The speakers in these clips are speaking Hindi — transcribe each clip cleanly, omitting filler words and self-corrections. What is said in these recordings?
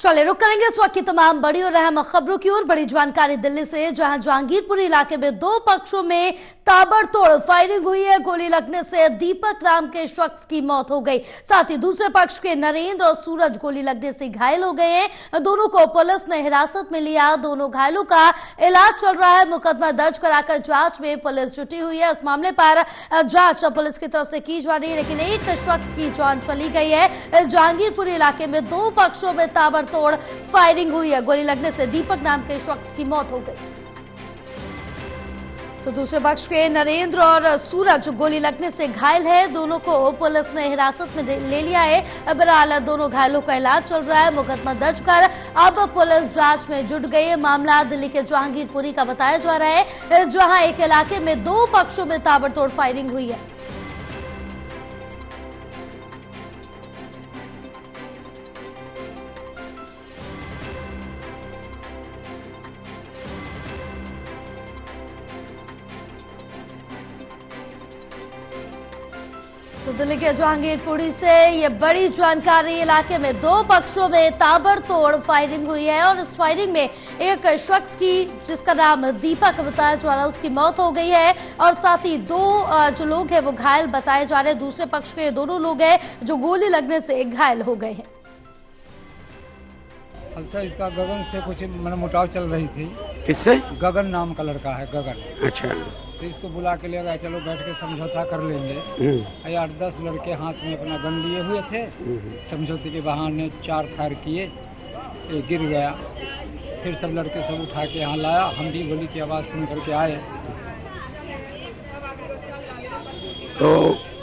चले रुक करेंगे इस वक्त की तमाम बड़ी और अहम खबरों की ओर। बड़ी जानकारी दिल्ली से, जहां जहांगीरपुर इलाके में दो पक्षों में ताबड़तोड़ फायरिंग हुई है। गोली लगने से दीपक नाम के शख्स की मौत हो गई। साथ ही दूसरे पक्ष के नरेंद्र और सूरज गोली लगने से घायल हो गए हैं। दोनों को पुलिस ने हिरासत में लिया। दोनों घायलों का इलाज चल रहा है। मुकदमा दर्ज कराकर जांच में पुलिस जुटी हुई है। इस मामले पर जांच पुलिस की तरफ से की जा रही है, लेकिन एक शख्स की जान चली गई है। जहांगीरपुर इलाके में दो पक्षों में ताबड़तोड़ फायरिंग हुई है। गोली लगने से दीपक नाम के शख्स की मौत हो गई, तो दूसरे पक्ष के नरेंद्र और सूरज गोली लगने से घायल है। दोनों को पुलिस ने हिरासत में ले लिया है। बहरहाल दोनों घायलों का इलाज चल रहा है। मुकदमा दर्ज कर अब पुलिस जांच में जुट गई है। मामला दिल्ली के जहांगीरपुरी का बताया जा रहा है, जहां एक इलाके में दो पक्षों में ताबड़तोड़ फायरिंग हुई है। तो दिल्ली के जहांगीरपुरी से ये बड़ी जानकारी। इलाके में दो पक्षों में ताबड़तोड़ फायरिंग हुई है और इस फायरिंग में एक शख्स की, जिसका नाम दीपक बताया जा रहा है, उसकी मौत हो गई है। और साथ ही दो जो लोग हैं वो घायल बताए जा रहे हैं। दूसरे पक्ष के दोनों लोग हैं जो गोली लगने से घायल हो गए हैं। अच्छा, इसका गगन से कुछ मनमुटाव चल रही थी। किससे? गगन नाम का लड़का है, गगन। अच्छा। तो इसको बुला के ले गए, चलो बैठ के समझौता कर लेंगे। 8-10 लड़के हाथ में अपना गन लिए हुए थे। समझौते के बहाने 4 फायर किए, ये गिर गया। फिर सब लड़के सब उठा के यहाँ लाया। हम भी गोली की आवाज़ सुन करके आए। तो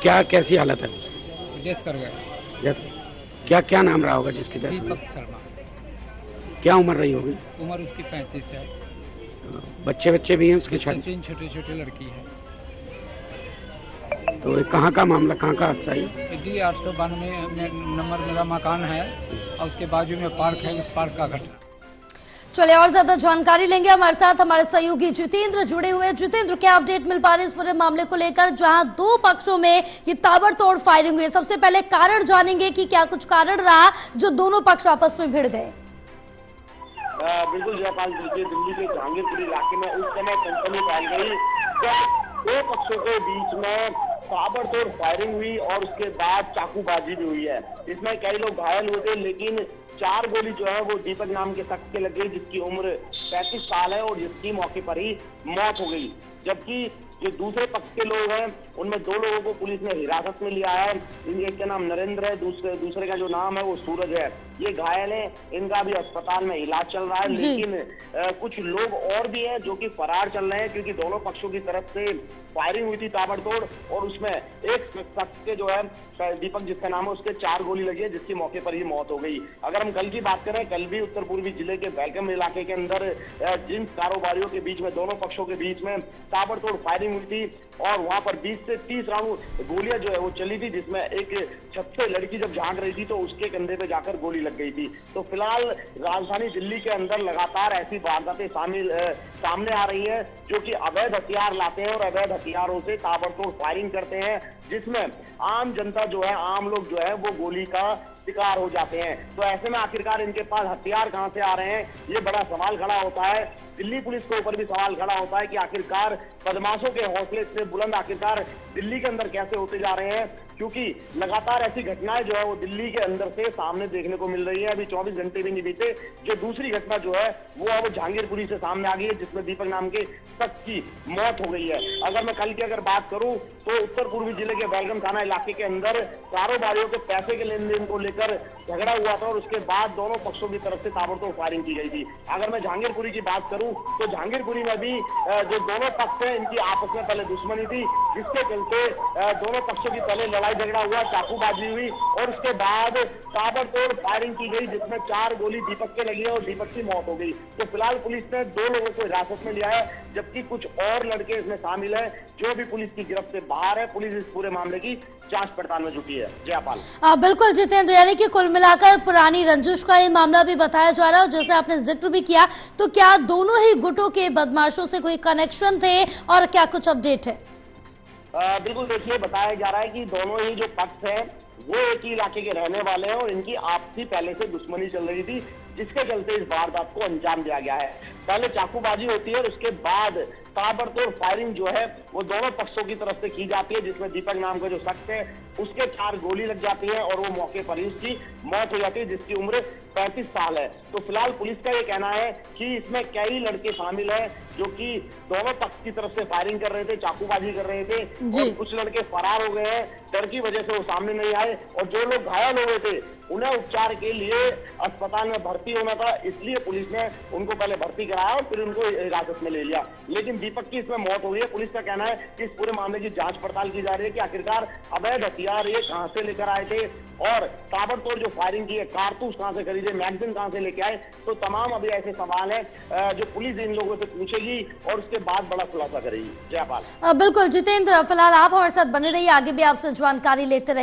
क्या कैसी हालत है? डेथ कर गए। क्या क्या नाम रहा होगा जिसकी डेथ हुई? दीपक शर्मा। क्या उम्र रही होगी? उम्र उसकी 35 है। बच्चे भी हैं उसके? 3 छोटे लड़की है। तो ये कहाँ का मामला, कहाँ का हादसा है? डी 892 नंबर मेरा मकान है और उसके बाजू में पार्क है। उस पार्क का घटना। चलिए और ज्यादा जानकारी लेंगे। हमारे साथ हमारे सहयोगी जितेंद्र जुड़े हुए हैं। जितेंद्र, क्या अपडेट मिल पा रही है इस पूरे मामले को लेकर, जहां दो पक्षों में ये ताबड़तोड़ फायरिंग हुई है? सबसे पहले कारण जानेंगे कि क्या कुछ कारण रहा जो दोनों पक्ष आपस में भिड़ गए। बिल्कुल जयपाल, देखिए दिल्ली के जहांगीरपुर इलाके में उस समय कंपनी फैल गई जब दो पक्षों के बीच में ताबड़तोड़ फायरिंग हुई और उसके बाद चाकूबाजी भी हुई है। इसमें कई लोग घायल हुए थे, लेकिन 4 गोली जो है वो दीपक नाम के शख्स के लग गई, जिसकी उम्र 35 साल है और जिसकी मौके पर ही मौत हो गई। जबकि जो दूसरे पक्ष के लोग हैं उनमें 2 लोगों को पुलिस ने हिरासत में लिया है। एक का नाम नरेंद्र है, दूसरे का जो नाम है वो सूरज है। ये घायल है, इनका भी अस्पताल में इलाज चल रहा है। लेकिन कुछ लोग और भी हैं जो कि फरार चल रहे हैं, क्योंकि दोनों पक्षों की तरफ से फायरिंग हुई थी ताबड़तोड़ और उसमें एक शख्स के जो है दीपक जिसका नाम है उसके 4 गोली लगी है, जिसकी मौके पर ही मौत हो गई। अगर हम कल की बात करें, कल भी उत्तर पूर्वी जिले के बेलगम इलाके के अंदर जिन कारोबारियों के बीच में, दोनों पक्षों के बीच में ताबड़तोड़ फायरिंग हुई थी और वहां पर 20 से 30 राउंड गोलियां जो है वो चली थी, जिसमें एक छत से लड़की जब झांक रही थी तो उसके कंधे पे जाकर गोली लग गई थी। तो फिलहाल राजधानी दिल्ली के अंदर लगातार ऐसी वारदातें सामने आ रही है जो कि अवैध हथियार लाते हैं और अवैध हथियारों से ताबड़तोड़ फायरिंग करते हैं, जिसमें आम जनता जो है, आम लोग जो है वो गोली का शिकार हो जाते हैं। तो ऐसे में आखिरकार इनके पास हथियार कहां से आ रहे हैं, ये बड़ा सवाल खड़ा होता है। दिल्ली पुलिस के ऊपर भी सवाल खड़ा होता है कि आखिरकार बदमाशों के हौसले इतने बुलंद आखिरकार दिल्ली के अंदर कैसे होते जा रहे हैं, क्योंकि लगातार ऐसी घटनाएं जो है वो दिल्ली के अंदर से सामने देखने को मिल रही है। अभी 24 घंटे भी नहीं बीते, जो दूसरी घटना जो है वो अब जहांगीरपुरी से सामने आ गई है, जिसमें दीपक नाम के शख्स की मौत हो गई है। अगर मैं कल की बात करूं तो उत्तर पूर्वी जिले के बेलगम थाना इलाके के अंदर कारोबारियों के पैसे के लेन देन को लेकर झगड़ा हुआ था और उसके बाद दोनों पक्षों की तरफ से ताबड़तोड़ फायरिंग की गई थी। अगर मैं जहांगीरपुरी की बात करूं तो जहांगीरपुरी में भी जो दोनों पक्ष हैं इनकी आपस में पहले दुश्मनी थी, जिसके चलते दोनों पक्षों की पहले लड़ाई झगड़ा हुआ, चाकूबाजी हुई और उसके बाद ताबड़तोड़ फायरिंग की गई, जिसमें 4 गोली दीपक के लगी और दीपक की मौत हो गई। तो फिलहाल पुलिस ने 2 लोगों को हिरासत में लिया है, जबकि कुछ और लड़के इसमें शामिल है जो भी पुलिस की गिरफ्त से बाहर है। पुलिस इस पूरे मामले की जांच पड़ताल में जुटी है। जयपाल। बिल्कुल जितेंद्र, यानी कि कुल मिलाकर पुरानी रंजिश का ये मामला भी बताया जा रहा है, जैसे आपने जिक्र भी किया। तो क्या दोनों ही गुटों के बदमाशों से कोई कनेक्शन थे और क्या कुछ अपडेट है? बिल्कुल, देखिए बताया जा रहा है कि दोनों ही जो पक्ष हैं वो एक ही इलाके के रहने वाले हैं और इनकी आपसी पहले से दुश्मनी चल रही थी, जिसके चलते इस वारदात को अंजाम दिया गया है। पहले चाकूबाजी होती है और उसके बाद ताबड़तोड़ फायरिंग जो है वो दोनों पक्षों की तरफ से की जाती है, जिसमें दीपक नाम का जो शख्स है उसके 4 गोली लग जाती है और वो मौके पर ही उसकी मौत हो जाती है, जिसकी उम्र 35 साल है। तो फिलहाल पुलिस का ये कहना है कि इसमें कई लड़के शामिल हैं जो कि दोनों पक्ष की तरफ से फायरिंग कर रहे थे, चाकूबाजी कर रहे थे और कुछ लड़के फरार हो गए हैं। डर की वजह से वो सामने नहीं आए और जो लोग घायल हो गए थे उन्हें उपचार के लिए अस्पताल में भर्ती होना था, इसलिए पुलिस ने उनको पहले भर्ती कराया और फिर उनको हिरासत में ले लिया। लेकिन दीपक की इसमें मौत हो गई है। पुलिस का कहना है कि इस पूरे मामले की जांच पड़ताल की जा रही है कि आखिरकार अवैध हथियार ये कहां से लेकर आए थे और ताबड़तोड़ जो फायरिंग की है, कारतूस कहां से खरीदे, मैगजीन कहां से लेके आए। तो तमाम अभी ऐसे सवाल हैं जो पुलिस इन लोगों से पूछेगी और उसके बाद बड़ा खुलासा करेगी। जयपाल। बिल्कुल जितेंद्र, फिलहाल आप हमारे साथ बने रहिए, आगे भी आपसे जानकारी लेते रहेंगे।